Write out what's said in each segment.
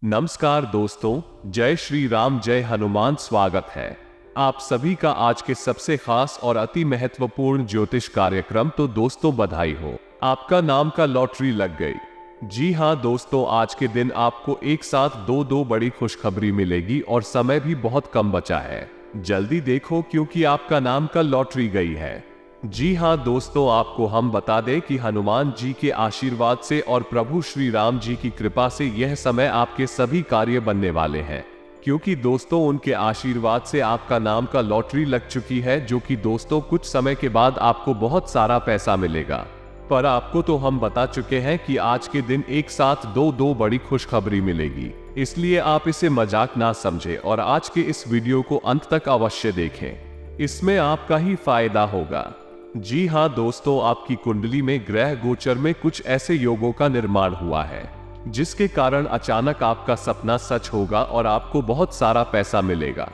नमस्कार दोस्तों, जय श्री राम, जय हनुमान। स्वागत है आप सभी का आज के सबसे खास और अति महत्वपूर्ण ज्योतिष कार्यक्रम। तो दोस्तों बधाई हो, आपका नाम का लॉटरी लग गई। जी हाँ दोस्तों, आज के दिन आपको एक साथ दो बड़ी खुशखबरी मिलेगी और समय भी बहुत कम बचा है। जल्दी देखो क्योंकि आपका नाम का लॉटरी गई है। जी हाँ दोस्तों, आपको हम बता दें कि हनुमान जी के आशीर्वाद से और प्रभु श्री राम जी की कृपा से यह समय आपके सभी कार्य बनने वाले हैं, क्योंकि दोस्तों उनके आशीर्वाद से आपका नाम का लॉटरी लग चुकी है, जो कि दोस्तों कुछ समय के बाद आपको बहुत सारा पैसा मिलेगा। पर आपको तो हम बता चुके हैं कि आज के दिन एक साथ दो बड़ी खुशखबरी मिलेगी, इसलिए आप इसे मजाक ना समझें और आज के इस वीडियो को अंत तक अवश्य देखें, इसमें आपका ही फायदा होगा। जी हाँ दोस्तों, आपकी कुंडली में ग्रह गोचर में कुछ ऐसे योगों का निर्माण हुआ है जिसके कारण अचानक आपका सपना सच होगा और आपको बहुत सारा पैसा मिलेगा।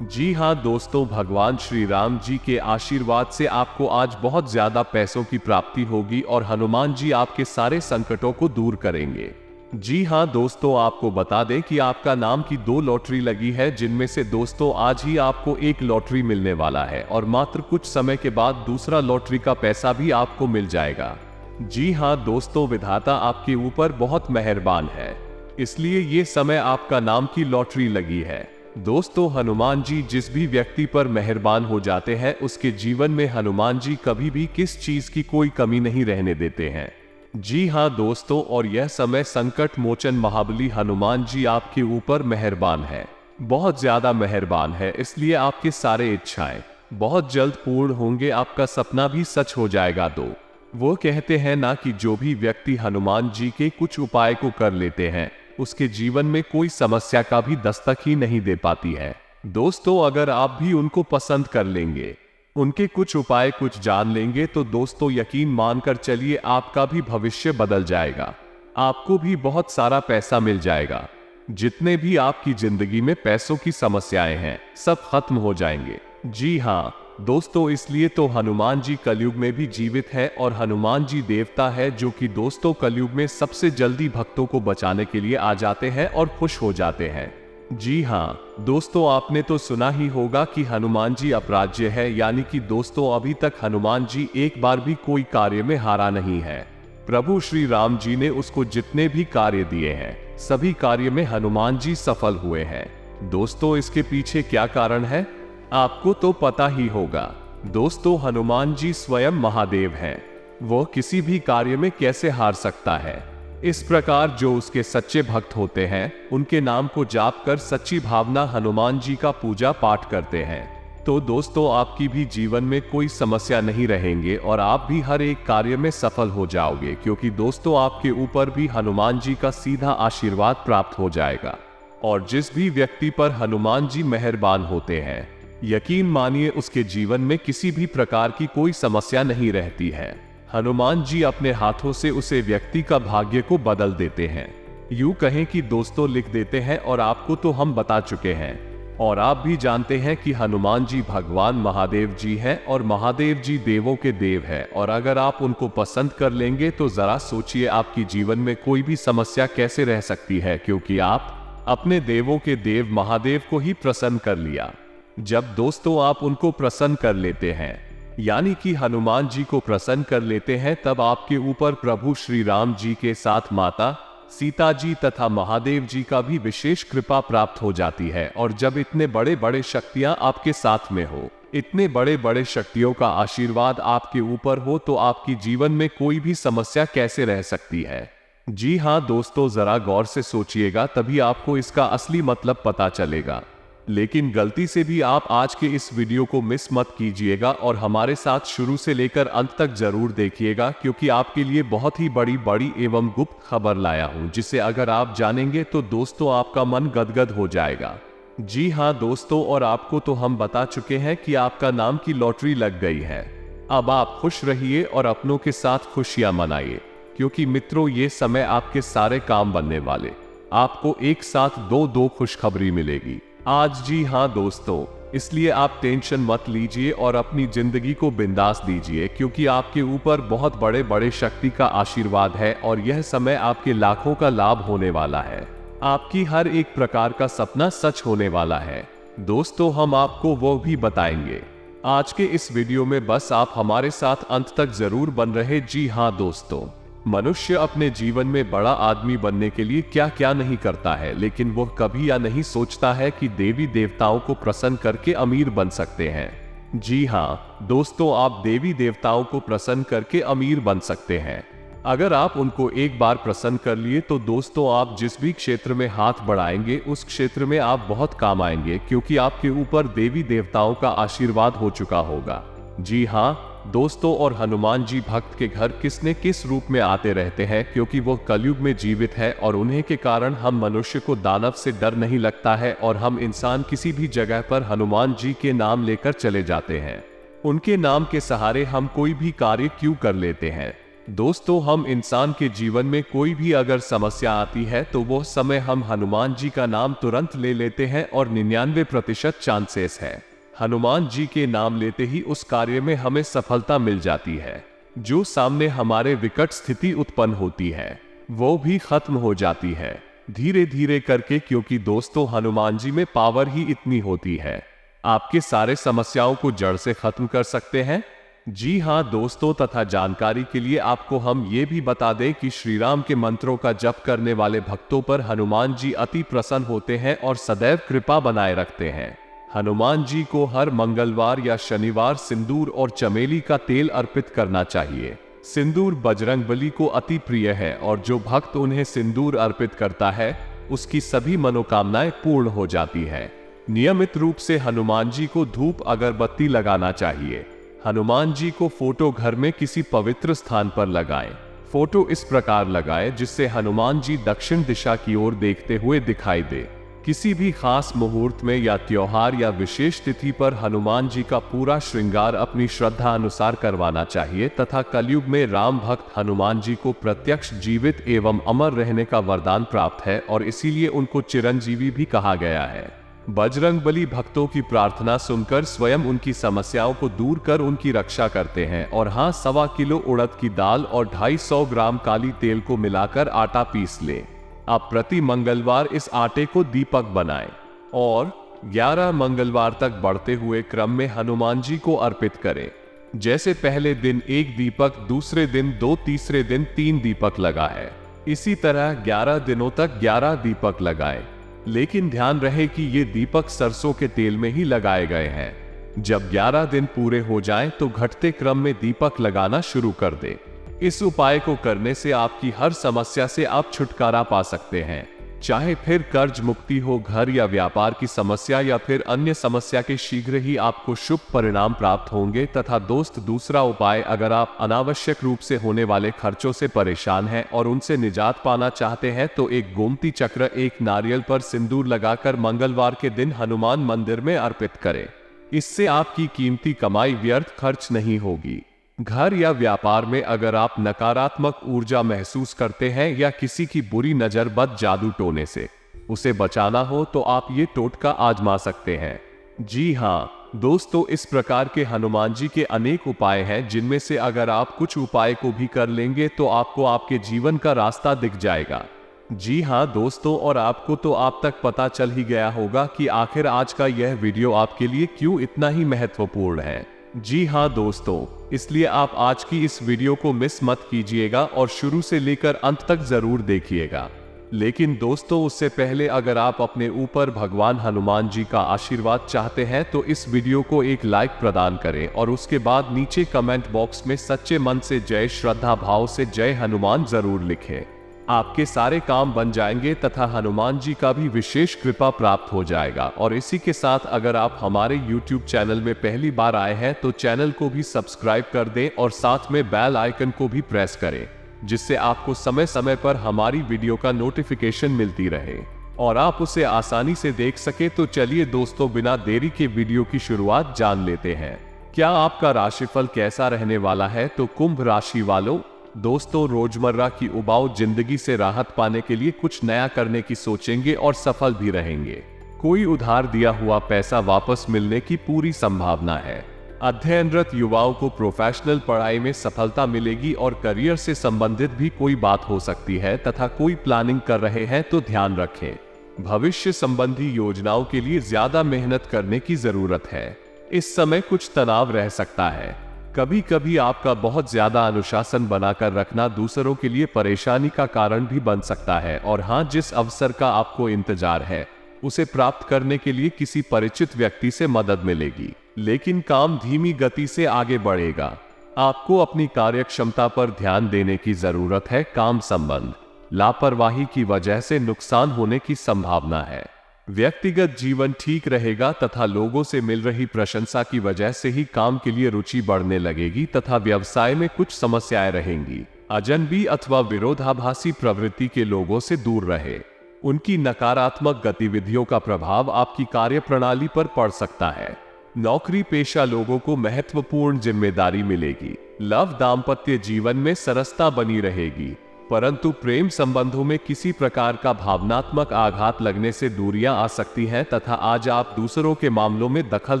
जी हाँ दोस्तों, भगवान श्री राम जी के आशीर्वाद से आपको आज बहुत ज्यादा पैसों की प्राप्ति होगी और हनुमान जी आपके सारे संकटों को दूर करेंगे। जी हाँ दोस्तों, आपको बता दें कि आपका नाम की 2 लॉटरी लगी है, जिनमें से दोस्तों आज ही आपको एक लॉटरी मिलने वाला है और मात्र कुछ समय के बाद दूसरा लॉटरी का पैसा भी आपको मिल जाएगा। जी हाँ दोस्तों, विधाता आपके ऊपर बहुत मेहरबान है, इसलिए ये समय आपका नाम की लॉटरी लगी है। दोस्तों हनुमान जी जिस भी व्यक्ति पर मेहरबान हो जाते हैं, उसके जीवन में हनुमान जी कभी भी किस चीज की कोई कमी नहीं रहने देते हैं। जी हाँ दोस्तों, और यह समय संकट मोचन महाबली हनुमान जी आपके ऊपर मेहरबान है, बहुत ज्यादा मेहरबान है, इसलिए आपके सारे इच्छाएं बहुत जल्द पूर्ण होंगे, आपका सपना भी सच हो जाएगा। तो वो कहते हैं ना कि जो भी व्यक्ति हनुमान जी के कुछ उपाय को कर लेते हैं, उसके जीवन में कोई समस्या का भी दस्तक ही नहीं दे पाती है। दोस्तों अगर आप भी उनको पसंद कर लेंगे, उनके कुछ उपाय कुछ जान लेंगे, तो दोस्तों यकीन मानकर चलिए आपका भी भविष्य बदल जाएगा, आपको भी बहुत सारा पैसा मिल जाएगा। जितने भी आपकी जिंदगी में पैसों की समस्याएं हैं, सब खत्म हो जाएंगे। जी हाँ दोस्तों, इसलिए तो हनुमान जी कलयुग में भी जीवित है और हनुमान जी देवता है, जो कि दोस्तों कलयुग में सबसे जल्दी भक्तों को बचाने के लिए आ जाते हैं और खुश हो जाते हैं। जी हाँ दोस्तों, आपने तो सुना ही होगा कि हनुमान जी अपराज्य है, यानी कि दोस्तों अभी तक हनुमान जी एक बार भी कोई कार्य में हारा नहीं है। प्रभु श्री राम जी ने उसको जितने भी कार्य दिए हैं, सभी कार्य में हनुमान जी सफल हुए हैं। दोस्तों इसके पीछे क्या कारण है, आपको तो पता ही होगा। दोस्तों हनुमान जी स्वयं महादेव हैं, वो किसी भी कार्य में कैसे हार सकता है। इस प्रकार जो उसके सच्चे भक्त होते हैं, उनके नाम को जाप कर सच्ची भावना हनुमान जी का पूजा पाठ करते हैं, तो दोस्तों आपकी भी जीवन में कोई समस्या नहीं रहेंगे और आप भी हर एक कार्य में सफल हो जाओगे, क्योंकि दोस्तों आपके ऊपर भी हनुमान जी का सीधा आशीर्वाद प्राप्त हो जाएगा। और जिस भी व्यक्ति पर हनुमान जी मेहरबान होते हैं, यकीन मानिए उसके जीवन में किसी भी प्रकार की कोई समस्या नहीं रहती है। हनुमान जी अपने हाथों से उसे व्यक्ति का भाग्य को बदल देते हैं, यूं कहें कि दोस्तों लिख देते हैं। और आपको तो हम बता चुके हैं और आप भी जानते हैं कि हनुमान जी भगवान महादेव जी हैं और महादेव जी देवों के देव हैं, और अगर आप उनको पसंद कर लेंगे तो जरा सोचिए आपकी जीवन में कोई भी समस्या कैसे रह सकती है, क्योंकि आप अपने देवों के देव महादेव को ही प्रसन्न कर लिया। जब दोस्तों आप उनको प्रसन्न कर लेते हैं, यानी कि हनुमान जी को प्रसन्न कर लेते हैं, तब आपके ऊपर प्रभु श्री राम जी के साथ माता सीता जी तथा महादेव जी का भी विशेष कृपा प्राप्त हो जाती है। और जब इतने बड़े बड़े शक्तियां आपके साथ में हो, इतने बड़े बड़े शक्तियों का आशीर्वाद आपके ऊपर हो, तो आपकी जीवन में कोई भी समस्या कैसे रह सकती है। जी हाँ दोस्तों, जरा गौर से सोचिएगा, तभी आपको इसका असली मतलब पता चलेगा। लेकिन गलती से भी आप आज के इस वीडियो को मिस मत कीजिएगा और हमारे साथ शुरू से लेकर अंत तक जरूर देखिएगा, क्योंकि आपके लिए बहुत ही बड़ी एवं गुप्त खबर लाया हूं, जिसे अगर आप जानेंगे तो दोस्तों आपका मन गदगद हो जाएगा। जी हाँ दोस्तों, और आपको तो हम बता चुके हैं कि आपका नाम की लॉटरी लग गई है। अब आप खुश रहिए और अपनों के साथ खुशियां मनाइए, क्योंकि मित्रों ये समय आपके सारे काम बनने वाले, आपको एक साथ दो खुशखबरी मिलेगी आज। जी हाँ दोस्तों, इसलिए आप टेंशन मत लीजिए और अपनी जिंदगी को बिंदास दीजिए, क्योंकि आपके ऊपर बहुत बड़े बड़े शक्ति का आशीर्वाद है और यह समय आपके लाखों का लाभ होने वाला है। आपकी हर एक प्रकार का सपना सच होने वाला है। दोस्तों, हम आपको वो भी बताएंगे। आज के इस वीडियो में बस आप हमारे साथ अंत तक जरूर बन रहे। जी हाँ दोस्तों, मनुष्य अपने जीवन में बड़ा आदमी बनने के लिए क्या क्या नहीं करता है, लेकिन वो कभी या नहीं सोचता है कि देवी देवताओं को प्रसन्न करके अमीर बन सकते हैं। जी हाँ दोस्तों, आप देवी देवताओं को प्रसन्न करके अमीर बन सकते हैं। अगर आप उनको एक बार प्रसन्न कर लिए तो दोस्तों, आप जिस भी क्षेत्र में हाथ बढ़ाएंगे उस क्षेत्र में आप बहुत काम आएंगे, क्योंकि आपके ऊपर देवी देवताओं का आशीर्वाद हो चुका होगा। जी हाँ दोस्तों, और हनुमान जी भक्त के घर किस रूप में आते रहते हैं, क्योंकि वो कलयुग में जीवित है और उन्हीं के कारण हम मनुष्य को दानव से डर नहीं लगता है और हम इंसान किसी भी जगह पर हनुमान जी के नाम लेकर चले जाते हैं। उनके नाम के सहारे हम कोई भी कार्य क्यों कर लेते हैं। दोस्तों, हम इंसान के जीवन में कोई भी अगर समस्या आती है तो वो समय हम हनुमान जी का नाम तुरंत ले लेते हैं और 99% चांसेस है हनुमान जी के नाम लेते ही उस कार्य में हमें सफलता मिल जाती है। जो सामने हमारे विकट स्थिति उत्पन्न होती है वो भी खत्म हो जाती है धीरे धीरे करके, क्योंकि दोस्तों हनुमान जी में पावर ही इतनी होती है, आपके सारे समस्याओं को जड़ से खत्म कर सकते हैं। जी हाँ दोस्तों, तथा जानकारी के लिए आपको हम ये भी बता दें कि श्री राम के मंत्रों का जप करने वाले भक्तों पर हनुमान जी अति प्रसन्न होते हैं और सदैव कृपा बनाए रखते हैं। हनुमान जी को हर मंगलवार या शनिवार सिंदूर और चमेली का तेल अर्पित करना चाहिए। सिंदूर बजरंगबली को अति प्रिय है और जो भक्त उन्हें सिंदूर अर्पित करता है उसकी सभी मनोकामनाएं पूर्ण हो जाती है। नियमित रूप से हनुमान जी को धूप अगरबत्ती लगाना चाहिए। हनुमान जी को फोटो घर में किसी पवित्र स्थान पर लगाएं। फोटो इस प्रकार लगाएं जिससे हनुमान जी दक्षिण दिशा की ओर देखते हुए दिखाई दे। किसी भी खास मुहूर्त में या त्योहार या विशेष तिथि पर हनुमान जी का पूरा श्रृंगार अपनी श्रद्धा अनुसार करवाना चाहिए तथा कलयुग में राम भक्त हनुमान जी को प्रत्यक्ष जीवित एवं अमर रहने का वरदान प्राप्त है और इसीलिए उनको चिरंजीवी भी कहा गया है। बजरंगबली भक्तों की प्रार्थना सुनकर स्वयं उनकी समस्याओं को दूर कर उनकी रक्षा करते हैं। और हाँ, 1.25 किलो उड़द की दाल और 250 ग्राम काली तेल को मिलाकर आटा पीस लें। आप प्रति मंगलवार इस आटे को दीपक बनाएं और 11 मंगलवार तक बढ़ते हुए क्रम में हनुमान जी को अर्पित करें। जैसे पहले दिन 1 दीपक, दूसरे दिन 2, तीसरे दिन 3 दीपक लगाए। इसी तरह 11 दिनों तक 11 दीपक लगाएं। लेकिन ध्यान रहे कि ये दीपक सरसों के तेल में ही लगाए गए हैं। जब 11 दिन पूरे हो जाएं तो घटते क्रम में दीपक लगाना शुरू कर दें। इस उपाय को करने से आपकी हर समस्या से आप छुटकारा पा सकते हैं, चाहे फिर कर्ज मुक्ति हो, घर या व्यापार की समस्या या फिर अन्य समस्या के शीघ्र ही आपको शुभ परिणाम प्राप्त होंगे। तथा दोस्त, दूसरा उपाय, अगर आप अनावश्यक रूप से होने वाले खर्चों से परेशान हैं और उनसे निजात पाना चाहते हैं तो एक गोमती चक्र, एक नारियल पर सिंदूर लगाकर मंगलवार के दिन हनुमान मंदिर में अर्पित करें। इससे आपकी कीमती कमाई व्यर्थ खर्च नहीं होगी। घर या व्यापार में अगर आप नकारात्मक ऊर्जा महसूस करते हैं या किसी की बुरी नजर, बद, जादू टोने से उसे बचाना हो तो आप ये टोटका आजमा सकते हैं। जी हाँ दोस्तों, इस प्रकार के हनुमान जी के अनेक उपाय हैं जिनमें से अगर आप कुछ उपाय को भी कर लेंगे तो आपको आपके जीवन का रास्ता दिख जाएगा। जी हाँ दोस्तों, और आपको तो आप तक पता चल ही गया होगा कि आखिर आज का यह वीडियो आपके लिए क्यों इतना ही महत्वपूर्ण है। जी हाँ दोस्तों, इसलिए आप आज की इस वीडियो को मिस मत कीजिएगा और शुरू से लेकर अंत तक जरूर देखिएगा। लेकिन दोस्तों, उससे पहले अगर आप अपने ऊपर भगवान हनुमान जी का आशीर्वाद चाहते हैं तो इस वीडियो को एक लाइक प्रदान करें और उसके बाद नीचे कमेंट बॉक्स में सच्चे मन से जय, श्रद्धा भाव से जय हनुमान जरूर लिखें। आपके सारे काम बन जाएंगे तथा हनुमान जी का भी विशेष कृपा प्राप्त हो जाएगा। और इसी के साथ अगर आप हमारे YouTube चैनल में पहली बार आए हैं तो चैनल को भी सब्सक्राइब कर दें और साथ में बेल आइकन को भी प्रेस करें, जिससे आपको समय समय पर हमारी वीडियो का नोटिफिकेशन मिलती रहे और आप उसे आसानी से देख सके। तो चलिए दोस्तों, बिना देरी के वीडियो की शुरुआत जान लेते हैं। क्या आपका राशिफल कैसा रहने वाला है? तो कुंभ राशि वालों, दोस्तों, रोजमर्रा की उबाऊ जिंदगी से राहत पाने के लिए कुछ नया करने की सोचेंगे और सफल भी रहेंगे। कोई उधार दिया हुआ पैसा वापस मिलने की पूरी संभावना है। अध्ययनरत युवाओं को प्रोफेशनल पढ़ाई में सफलता मिलेगी और करियर से संबंधित भी कोई बात हो सकती है तथा कोई प्लानिंग कर रहे हैं तो ध्यान रखें। भविष्य संबंधी योजनाओं के लिए ज्यादा मेहनत करने की जरूरत है। इस समय कुछ तनाव रह सकता है। कभी कभी आपका बहुत ज्यादा अनुशासन बनाकर रखना दूसरों के लिए परेशानी का कारण भी बन सकता है। और हाँ, जिस अवसर का आपको इंतजार है उसे प्राप्त करने के लिए किसी परिचित व्यक्ति से मदद मिलेगी, लेकिन काम धीमी गति से आगे बढ़ेगा। आपको अपनी कार्यक्षमता पर ध्यान देने की जरूरत है। काम संबंध लापरवाही की वजह से नुकसान होने की संभावना है। व्यक्तिगत जीवन ठीक रहेगा तथा लोगों से मिल रही प्रशंसा की वजह से ही काम के लिए रुचि बढ़ने लगेगी तथा व्यवसाय में कुछ समस्याएं रहेंगी। अजनबी अथवा विरोधाभासी प्रवृत्ति के लोगों से दूर रहे। उनकी नकारात्मक गतिविधियों का प्रभाव आपकी कार्यप्रणाली पर पड़ सकता है। नौकरी पेशा लोगों को महत्वपूर्ण जिम्मेदारी मिलेगी। लव दाम्पत्य जीवन में सरसता बनी रहेगी, परंतु प्रेम संबंधों में किसी प्रकार का भावनात्मक आघात लगने से दूरियां आ सकती हैं तथा आज आप दूसरों के मामलों में दखल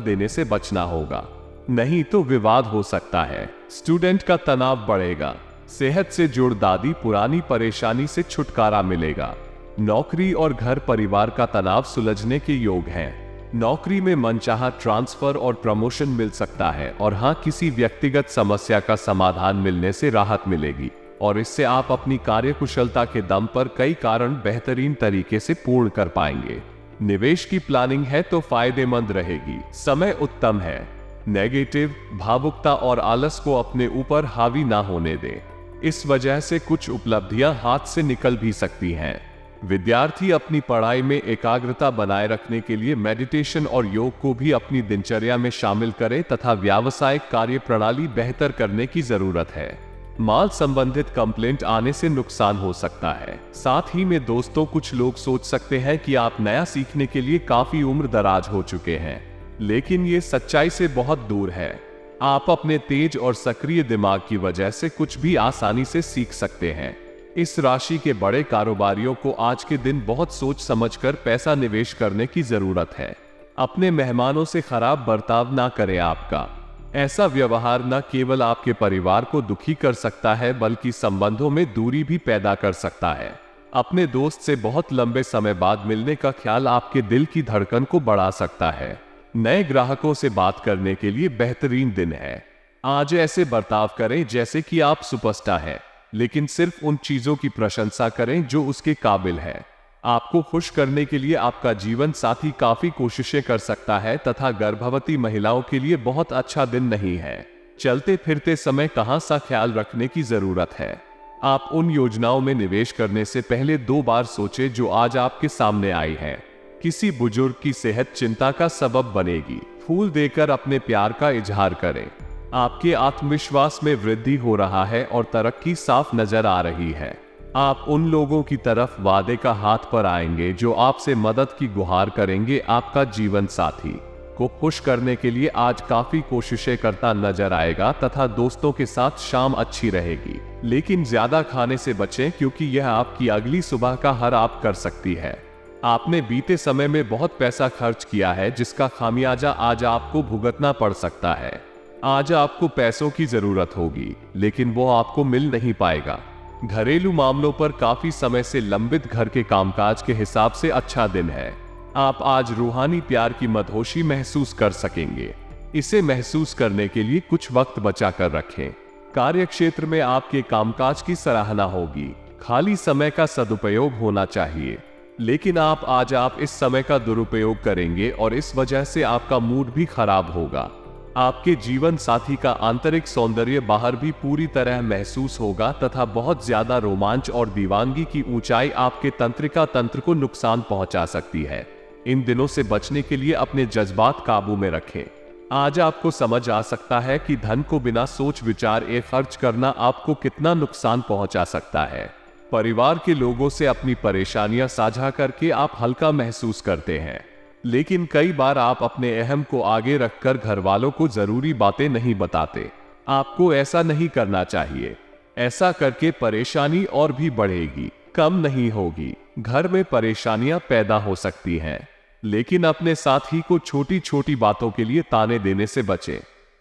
देने से बचना होगा, नहीं तो विवाद हो सकता है। स्टूडेंट का तनाव बढ़ेगा। सेहत से जुड़ दादी पुरानी परेशानी से छुटकारा मिलेगा। नौकरी और घर परिवार का तनाव सुलझने के योग हैं। नौकरी में मनचाहा ट्रांसफर और प्रमोशन मिल सकता है। और हाँ, किसी व्यक्तिगत समस्या का समाधान मिलने से राहत मिलेगी और इससे आप अपनी कार्यकुशलता के दम पर कई कारण बेहतरीन तरीके से पूर्ण कर पाएंगे। निवेश की प्लानिंग है तो फायदेमंद रहेगी। समय उत्तम है। नेगेटिव भावुकता और आलस को अपने ऊपर हावी ना होने दें। इस वजह से कुछ उपलब्धियां हाथ से निकल भी सकती हैं। विद्यार्थी अपनी पढ़ाई में एकाग्रता बनाए रखने के लिए मेडिटेशन और योग को भी अपनी दिनचर्या में शामिल करें तथा व्यावसायिक कार्य प्रणाली बेहतर करने की जरूरत है। माल संबंधित कंप्लेंट आने से नुकसान हो सकता है। साथ ही में दोस्तों, कुछ लोग सोच सकते हैं कि आप नया सीखने के लिए काफी उम्र दराज हो चुके हैं, लेकिन ये सच्चाई से बहुत दूर है। आप अपने तेज और सक्रिय दिमाग की वजह से कुछ भी आसानी से सीख सकते हैं। इस राशि के बड़े कारोबारियों को आज के दिन बहुत सोच समझकर पैसा निवेश करने की जरूरत है। अपने मेहमानों से खराब बर्ताव ना करें। आपका ऐसा व्यवहार न केवल आपके परिवार को दुखी कर सकता है बल्कि संबंधों में दूरी भी पैदा कर सकता है। अपने दोस्त से बहुत लंबे समय बाद मिलने का ख्याल आपके दिल की धड़कन को बढ़ा सकता है। नए ग्राहकों से बात करने के लिए बेहतरीन दिन है। आज ऐसे बर्ताव करें जैसे कि आप सुपरस्टार हैं, लेकिन सिर्फ उन चीजों की प्रशंसा करें जो उसके काबिल है। आपको खुश करने के लिए आपका जीवन साथी काफी कोशिशें कर सकता है तथा गर्भवती महिलाओं के लिए बहुत अच्छा दिन नहीं है। चलते फिरते समय कहां सा ख्याल रखने की जरूरत है। आप उन योजनाओं में निवेश करने से पहले 2 बार सोचें जो आज आपके सामने आई है। किसी बुजुर्ग की सेहत चिंता का सबब बनेगी। फूल देकर अपने प्यार का इजहार करें। आपके आत्मविश्वास में वृद्धि हो रहा है और तरक्की साफ नजर आ रही है। आप उन लोगों की तरफ वादे का हाथ पर आएंगे जो आपसे मदद की गुहार करेंगे। आपका जीवन साथी को खुश करने के लिए आज काफी कोशिशें करता नजर आएगा तथा दोस्तों के साथ शाम अच्छी रहेगी, लेकिन ज्यादा खाने से बचें क्योंकि यह आपकी अगली सुबह का हर आप कर सकती है। आपने बीते समय में बहुत पैसा खर्च किया है जिसका खामियाजा आज आपको भुगतना पड़ सकता है। आज आपको पैसों की जरूरत होगी, लेकिन वो आपको मिल नहीं पाएगा। घरेलू मामलों पर काफी समय से लंबित घर के कामकाज के हिसाब से अच्छा दिन है। आप आज रूहानी प्यार की मदहोशी महसूस कर सकेंगे। इसे महसूस करने के लिए कुछ वक्त बचा कर रखें। कार्यक्षेत्र में आपके कामकाज की सराहना होगी। खाली समय का सदुपयोग होना चाहिए, लेकिन आज आप इस समय का दुरुपयोग करेंगे और इस वजह से आपका मूड भी खराब होगा। आपके जीवन साथी का आंतरिक सौंदर्य बाहर भी पूरी तरह महसूस होगा तथा बहुत ज्यादा रोमांच और दीवानगी की ऊंचाई आपके तंत्रिका तंत्र को नुकसान पहुंचा सकती है। इन दिनों से बचने के लिए अपने जज्बात काबू में रखें। आज आपको समझ आ सकता है कि धन को बिना सोच विचार खर्च करना आपको कितना नुकसान पहुंचा सकता है। परिवार के लोगों से अपनी परेशानियां साझा करके आप हल्का महसूस करते हैं, लेकिन कई बार आप अपने अहम को आगे रखकर घर वालों को जरूरी बातें नहीं बताते। आपको ऐसा नहीं करना चाहिए। ऐसा करके परेशानी और भी बढ़ेगी, कम नहीं होगी। घर में परेशानियां पैदा हो सकती हैं, लेकिन अपने साथी को छोटी छोटी बातों के लिए ताने देने से बचें।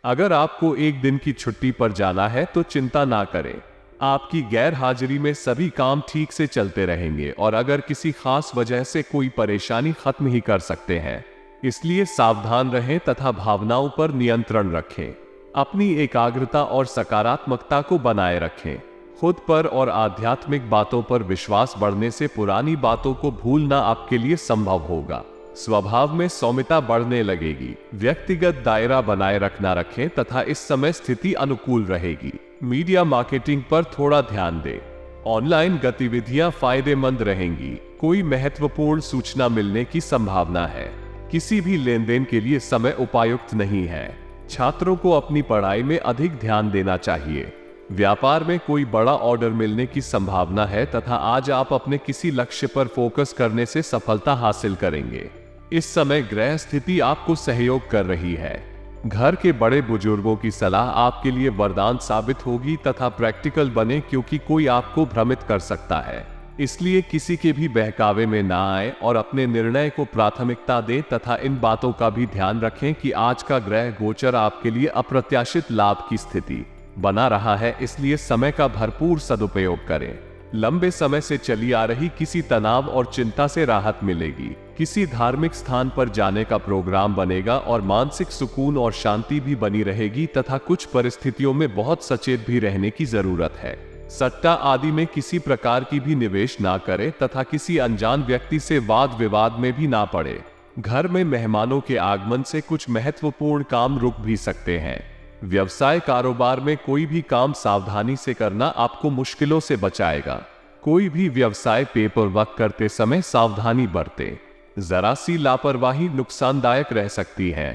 अगर आपको एक दिन की छुट्टी पर जाना है तो चिंता ना करें, आपकी गैर हाजिरी में सभी काम ठीक से चलते रहेंगे और अगर किसी खास वजह से कोई परेशानी खत्म ही कर सकते हैं। इसलिए सावधान रहें तथा भावनाओं पर नियंत्रण रखें। अपनी एकाग्रता और सकारात्मकता को बनाए रखें। खुद पर और आध्यात्मिक बातों पर विश्वास बढ़ने से पुरानी बातों को भूलना आपके लिए संभव होगा। स्वभाव में सौम्यता बढ़ने लगेगी। व्यक्तिगत दायरा बनाए रखना रखें तथा इस समय स्थिति अनुकूल रहेगी। मीडिया मार्केटिंग पर थोड़ा ध्यान दें। ऑनलाइन गतिविधियां फायदेमंद रहेंगी। कोई महत्वपूर्ण सूचना मिलने की संभावना है। किसी भी लेन देन के लिए समय उपयुक्त नहीं है। छात्रों को अपनी पढ़ाई में अधिक ध्यान देना चाहिए। व्यापार में कोई बड़ा ऑर्डर मिलने की संभावना है तथा आज आप अपने किसी लक्ष्य पर फोकस करने से सफलता हासिल करेंगे। इस समय ग्रह स्थिति आपको सहयोग कर रही है। घर के बड़े बुजुर्गों की सलाह आपके लिए वरदान साबित होगी तथा प्रैक्टिकल बने क्योंकि कोई आपको भ्रमित कर सकता है। इसलिए किसी के भी बहकावे में ना आए और अपने निर्णय को प्राथमिकता दें तथा इन बातों का भी ध्यान रखें कि आज का ग्रह गोचर आपके लिए अप्रत्याशित लाभ की स्थिति बना रहा है, इसलिए समय का भरपूर सदुपयोग करें। लंबे समय से चली आ रही किसी तनाव और चिंता से राहत मिलेगी। किसी धार्मिक स्थान पर जाने का प्रोग्राम बनेगा और मानसिक सुकून और शांति भी बनी रहेगी तथा कुछ परिस्थितियों में बहुत सचेत भी रहने की जरूरत है। सट्टा आदि में किसी प्रकार की भी निवेश ना करें तथा किसी अनजान व्यक्ति से वाद विवाद में भी ना पड़े। घर में मेहमानों के आगमन से कुछ महत्वपूर्ण काम रुक भी सकते हैं। व्यवसाय कारोबार में कोई भी काम सावधानी से करना आपको मुश्किलों से बचाएगा। कोई भी व्यवसाय पेपर वर्क करते समय सावधानी बरतें। जरा सी लापरवाही नुकसानदायक रह सकती है।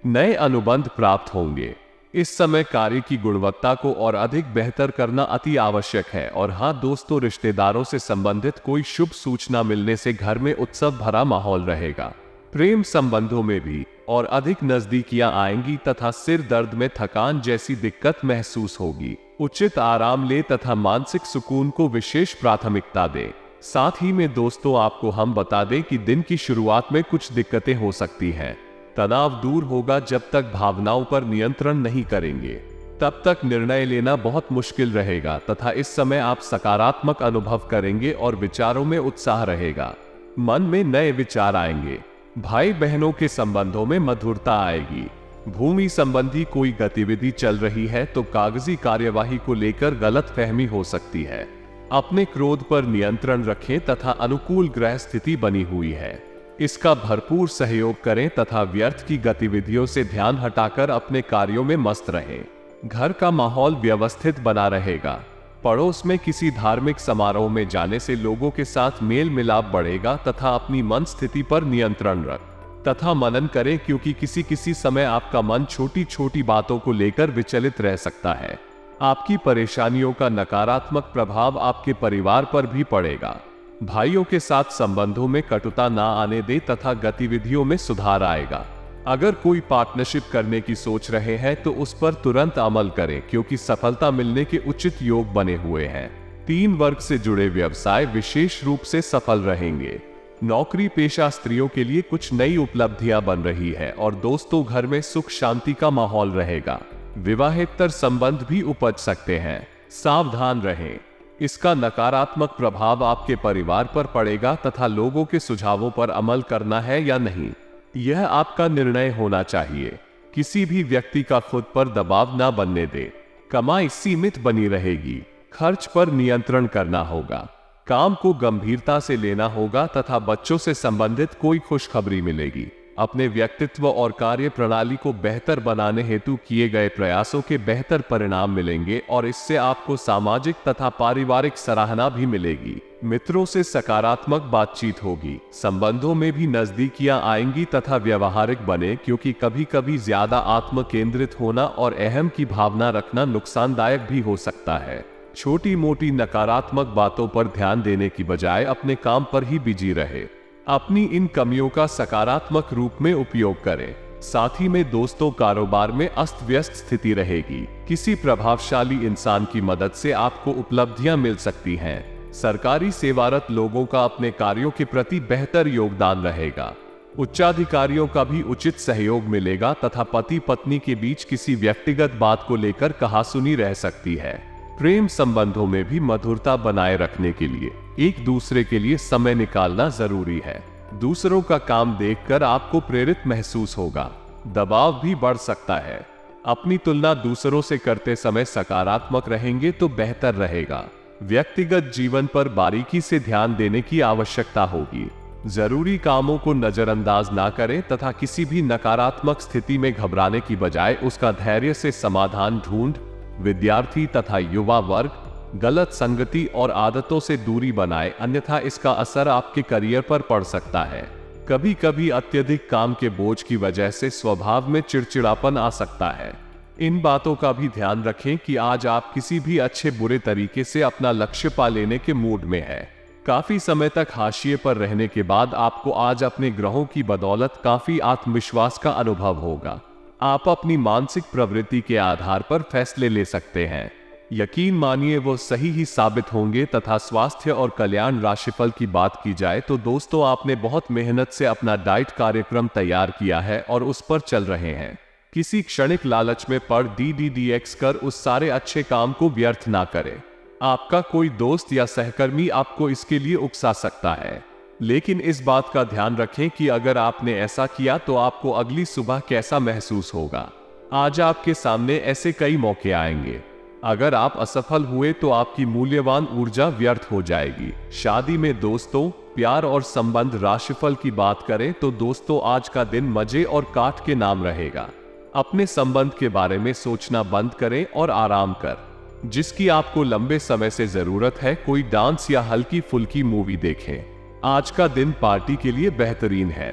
नए अनुबंध प्राप्त होंगे। इस समय कार्य की गुणवत्ता को और अधिक बेहतर करना अति आवश्यक है। और हाँ दोस्तों, रिश्तेदारों से संबंधित कोई शुभ सूचना मिलने से घर में उत्सव भरा माहौल रहेगा। प्रेम संबंधों में भी और अधिक नजदीकियां आएंगी तथा सिर दर्द में थकान जैसी दिक्कत महसूस होगी। उचित आराम ले तथा मानसिक सुकून को विशेष प्राथमिकता दें। साथ ही में दोस्तों, आपको हम बता दें कि दिन की शुरुआत में कुछ दिक्कतें हो सकती हैं। तनाव दूर होगा जब तक भावनाओं पर नियंत्रण नहीं करेंगे। तब तक निर्णय लेना बहुत मुश्किल रहेगा तथा इस समय आप सकारात्मक अनुभव करेंगे और विचारों में उत्साह रहेगा। मन में नए विचार आएंगे। भाई बहनों के संबंधों में मधुरता आएगी। भूमि संबंधी कोई गतिविधि चल रही है तो कागजी कार्यवाही को लेकर गलतफहमी हो सकती है। अपने क्रोध पर नियंत्रण रखें तथा अनुकूल ग्रह स्थिति बनी हुई है, इसका भरपूर सहयोग करें तथा व्यर्थ की गतिविधियों से ध्यान हटाकर अपने कार्यों में मस्त रहें। घर का माहौल व्यवस्थित बना रहेगा। पड़ोस में किसी धार्मिक समारोह में जाने से लोगों के साथ मेल मिलाप बढ़ेगा तथा अपनी मन स्थिति पर नियंत्रण रख तथा मनन करें क्योंकि किसी समय आपका मन छोटी छोटी बातों को लेकर विचलित रह सकता है। आपकी परेशानियों का नकारात्मक प्रभाव आपके परिवार पर भी पड़ेगा। भाइयों के साथ संबंधों में कटुता ना आने दे तथा गतिविधियों में सुधार आएगा। अगर कोई पार्टनरशिप करने की सोच रहे हैं तो उस पर तुरंत अमल करें क्योंकि सफलता मिलने के उचित योग बने हुए हैं। 3 वर्ग से जुड़े व्यवसाय विशेष रूप से सफल रहेंगे। नौकरी पेशा स्त्रियों के लिए कुछ नई उपलब्धियां बन रही है और दोस्तों घर में सुख शांति का माहौल रहेगा। विवाहेतर संबंध भी उपज सकते हैं, सावधान रहें। इसका नकारात्मक प्रभाव आपके परिवार पर पड़ेगा तथा लोगों के सुझावों पर अमल करना है या नहीं, यह आपका निर्णय होना चाहिए। किसी भी व्यक्ति का खुद पर दबाव ना बनने दे। कमाई सीमित बनी रहेगी। खर्च पर नियंत्रण करना होगा। काम को गंभीरता से लेना होगा तथा बच्चों से संबंधित कोई खुशखबरी मिलेगी। अपने व्यक्तित्व और कार्य प्रणाली को बेहतर बनाने हेतु किए गए प्रयासों के बेहतर परिणाम मिलेंगे और इससे आपको सामाजिक तथा पारिवारिक सराहना भी मिलेगी। मित्रों से सकारात्मक बातचीत होगी। संबंधों में भी नजदीकियां आएंगी तथा व्यवहारिक बने क्योंकि कभी कभी ज्यादा आत्म केंद्रित होना और अहम की भावना रखना नुकसानदायक भी हो सकता है। छोटी मोटी नकारात्मक बातों पर ध्यान देने की बजाय अपने काम पर ही बिजी रहे। अपनी इन कमियों का सकारात्मक रूप में उपयोग करें। साथ ही में दोस्तों, कारोबार में अस्त व्यस्त स्थिति रहेगी। किसी प्रभावशाली इंसान की मदद से आपको उपलब्धियां मिल सकती हैं। सरकारी सेवारत लोगों का अपने कार्यों के प्रति बेहतर योगदान रहेगा। उच्चाधिकारियों का भी उचित सहयोग मिलेगा तथा पति पत्नी के बीच किसी व्यक्तिगत बात को लेकर कहासुनी रह सकती है। प्रेम संबंधों में भी मधुरता बनाए रखने के लिए एक दूसरे के लिए समय निकालना जरूरी है। दूसरों का काम देखकर आपको प्रेरित महसूस होगा, दबाव भी बढ़ सकता है। अपनी तुलना दूसरों से करते समय सकारात्मक रहेंगे तो बेहतर रहेगा। व्यक्तिगत जीवन पर बारीकी से ध्यान देने की आवश्यकता होगी। जरूरी कामों को नजरअंदाज ना करें तथा किसी भी नकारात्मक स्थिति में घबराने की बजाय उसका धैर्य से समाधान ढूंढ। विद्यार्थी तथा युवा वर्ग गलत संगति और आदतों से दूरी बनाए, अन्यथा इसका असर आपके करियर पर पड़ सकता है। कभी कभी अत्यधिक काम के बोझ की वजह से स्वभाव में चिड़चिड़ापन आ सकता है। इन बातों का भी ध्यान रखें कि आज आप किसी भी अच्छे बुरे तरीके से अपना लक्ष्य पा लेने के मूड में हैं। काफी समय तक हाशिए पर रहने के बाद आपको आज अपने ग्रहों की बदौलत काफी आत्मविश्वास का अनुभव होगा। आप अपनी मानसिक प्रवृत्ति के आधार पर फैसले ले सकते हैं। यकीन मानिए वो सही ही साबित होंगे। तथा स्वास्थ्य और कल्याण राशिफल की बात की जाए तो दोस्तों, आपने बहुत मेहनत से अपना डाइट कार्यक्रम तैयार किया है और उस पर चल रहे हैं। किसी क्षणिक लालच में पड़ DDDX कर उस सारे अच्छे काम को व्यर्थ ना करें। आपका कोई दोस्त या सहकर्मी आपको इसके लिए उकसा सकता है, लेकिन इस बात का ध्यान रखें कि अगर आपने ऐसा किया तो आपको अगली सुबह कैसा महसूस होगा। आज आपके सामने ऐसे कई मौके आएंगे। अगर आप असफल हुए तो आपकी मूल्यवान ऊर्जा व्यर्थ हो जाएगी। शादी में दोस्तों, प्यार और संबंध राशिफल की बात करें तो दोस्तों, आज का दिन मजे और काट के नाम रहेगा। अपने संबंध के बारे में सोचना बंद करें और आराम कर जिसकी आपको लंबे समय से जरूरत है, कोई डांस या हल्की फुल्की मूवी देखें। आज का दिन पार्टी के लिए बेहतरीन है।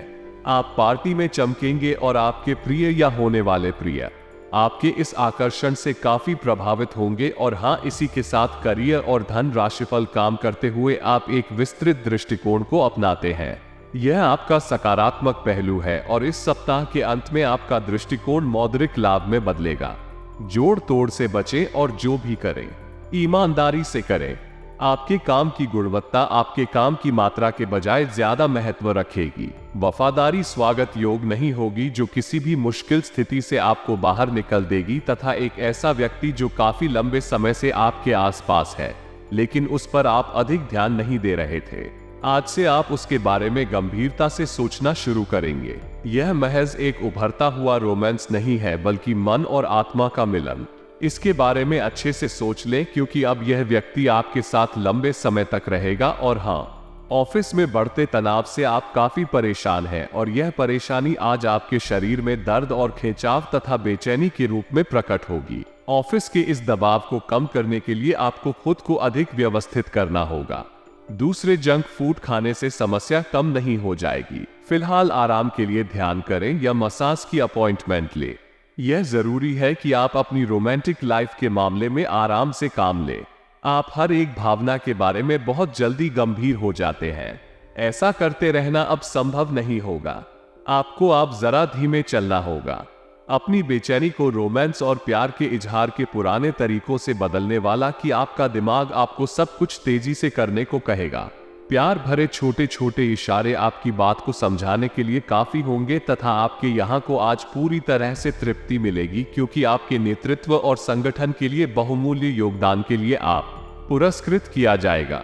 आप पार्टी में चमकेंगे और आपके प्रिय या होने वाले प्रिय आपके इस आकर्षण से काफी प्रभावित होंगे। और हाँ, इसी के साथ करियर और धन राशिफल काम करते हुए आप एक विस्तृत दृष्टिकोण को अपनाते हैं। यह आपका सकारात्मक पहलू है और इस सप्ताह के अंत में आपका दृष्टिकोण मौद्रिक लाभ में बदलेगा। जोड़ तोड़ से बचें और जो भी करें ईमानदारी से करें। आपके काम की गुणवत्ता आपके काम की मात्रा के बजाय ज्यादा महत्व रखेगी। वफादारी स्वागत योग नहीं होगी जो किसी भी मुश्किल स्थिति से आपको बाहर निकल देगी। तथा एक ऐसा व्यक्ति जो काफी लंबे समय से आपके आसपास है लेकिन उस पर आप अधिक ध्यान नहीं दे रहे थे, आज से आप उसके बारे में गंभीरता से सोचना शुरू करेंगे। यह महज एक उभरता हुआ रोमांस नहीं है बल्कि मन और आत्मा का मिलन। इसके बारे में अच्छे से सोच लें क्योंकि अब यह व्यक्ति आपके साथ लंबे समय तक रहेगा। और हाँ, ऑफिस में बढ़ते तनाव से आप काफी परेशान हैं और यह परेशानी आज आपके शरीर में दर्द और खिंचाव तथा बेचैनी के रूप में प्रकट होगी। ऑफिस के इस दबाव को कम करने के लिए आपको खुद को अधिक व्यवस्थित करना होगा। दूसरे जंक फूड खाने से समस्या कम नहीं हो जाएगी। फिलहाल आराम के लिए ध्यान करें या मसाज की अपॉइंटमेंट लें। यह जरूरी है कि आप अपनी रोमांटिक लाइफ के मामले में आराम से काम लें। आप हर एक भावना के बारे में बहुत जल्दी गंभीर हो जाते हैं। ऐसा करते रहना अब संभव नहीं होगा। आपको आप जरा धीमे चलना होगा। अपनी बेचैनी को रोमांस और प्यार के इजहार के पुराने तरीकों से बदलने वाला कि आपका दिमाग आपको सब कुछ तेजी से करने को कहेगा। प्यार भरे छोटे छोटे इशारे आपकी बात को समझाने के लिए काफी होंगे तथा आपके यहाँ को आज पूरी तरह से तृप्ति मिलेगी क्योंकि आपके नेतृत्व और संगठन के लिए बहुमूल्य योगदान के लिए आप पुरस्कृत किया जाएगा।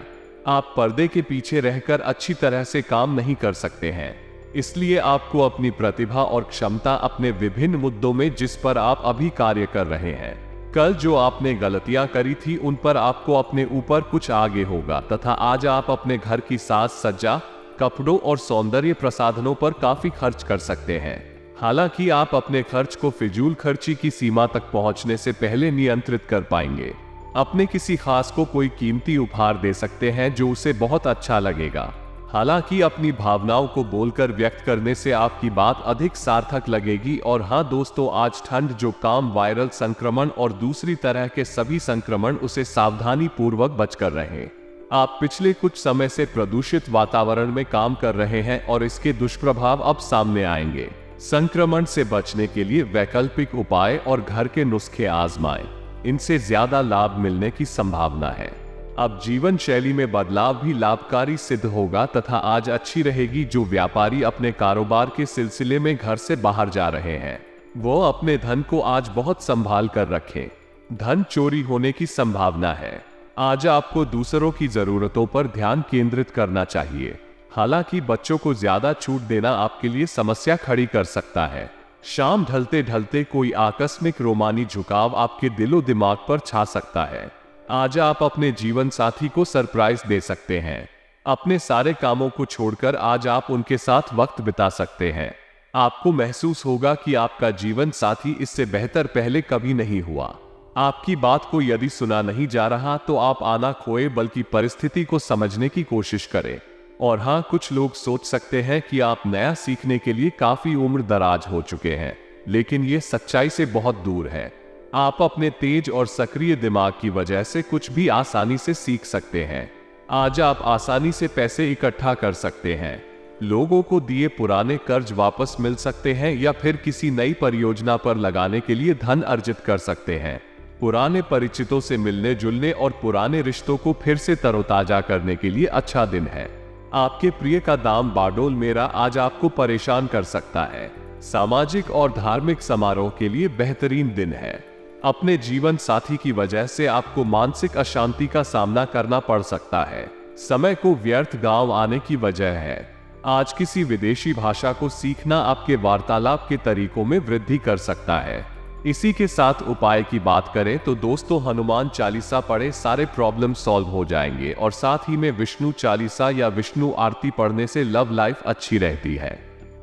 आप पर्दे के पीछे रहकर अच्छी तरह से काम नहीं कर सकते हैं, इसलिए आपको अपनी प्रतिभा और क्षमता अपने विभिन्न मुद्दों में जिस पर आप अभी कार्य कर रहे हैं, कल जो आपने गलतियां करी थी उन पर आपको अपने ऊपर कुछ आगे होगा। तथा आज आप अपने घर की साज सज्जा, कपड़ों और सौंदर्य प्रसाधनों पर काफी खर्च कर सकते हैं। हालांकि आप अपने खर्च को फिजूल खर्ची की सीमा तक पहुंचने से पहले नियंत्रित कर पाएंगे। अपने किसी खास को कोई कीमती उपहार दे सकते हैं जो उसे बहुत अच्छा लगेगा। हालांकि अपनी भावनाओं को बोलकर व्यक्त करने से आपकी बात अधिक सार्थक लगेगी। और हाँ दोस्तों, आज ठंड जो काम वायरल संक्रमण और दूसरी तरह के सभी संक्रमण उसे सावधानी पूर्वक बचकर रहें। आप पिछले कुछ समय से प्रदूषित वातावरण में काम कर रहे हैं और इसके दुष्प्रभाव अब सामने आएंगे। संक्रमण से बचने के लिए वैकल्पिक उपाय और घर के नुस्खे आजमाएं, इनसे ज्यादा लाभ मिलने की संभावना है। अब जीवन शैली में बदलाव भी लाभकारी सिद्ध होगा तथा आज अच्छी रहेगी। जो व्यापारी अपने कारोबार के सिलसिले में घर से बाहर जा रहे हैं वो अपने धन को आज बहुत संभाल कर रखें। धन चोरी होने की संभावना है। आज आपको दूसरों की जरूरतों पर ध्यान केंद्रित करना चाहिए। हालांकि बच्चों को ज्यादा छूट देना आपके लिए समस्या खड़ी कर सकता है। शाम ढलते ढलते कोई आकस्मिक रोमानी झुकाव आपके दिलो दिमाग पर छा सकता है। आज आप अपने जीवन साथी को सरप्राइज दे सकते हैं। अपने सारे कामों को छोड़कर आज आप उनके साथ वक्त बिता सकते हैं। आपको महसूस होगा कि आपका जीवन साथी इससे बेहतर पहले कभी नहीं हुआ। आपकी बात को यदि सुना नहीं जा रहा तो आप आना खोए बल्कि परिस्थिति को समझने की कोशिश करें। और हाँ, कुछ लोग सोच सकते हैं कि आप नया सीखने के लिए काफी उम्र दराज हो चुके हैं, लेकिन ये सच्चाई से बहुत दूर है। आप अपने तेज और सक्रिय दिमाग की वजह से कुछ भी आसानी से सीख सकते हैं। आज आप आसानी से पैसे इकट्ठा कर सकते हैं। लोगों को दिए पुराने कर्ज वापस मिल सकते हैं या फिर किसी नई परियोजना पर लगाने के लिए धन अर्जित कर सकते हैं। पुराने परिचितों से मिलने जुलने और पुराने रिश्तों को फिर से तरोताजा करने के लिए अच्छा दिन है। आपके प्रिय का दाम बारडोल मेरा आज आपको परेशान कर सकता है। सामाजिक और धार्मिक समारोह के लिए बेहतरीन दिन है। अपने जीवन साथी की वजह से आपको मानसिक अशांति का सामना करना पड़ सकता है। समय को व्यर्थ गांव आने की वजह है। आज किसी विदेशी भाषा को सीखना आपके वार्तालाप के तरीकों में वृद्धि कर सकता है। इसी के साथ उपाय की बात करें तो दोस्तों, हनुमान चालीसा पढ़े, सारे प्रॉब्लम सॉल्व हो जाएंगे। और साथ ही में विष्णु चालीसा या विष्णु आरती पढ़ने से लव लाइफ अच्छी रहती है।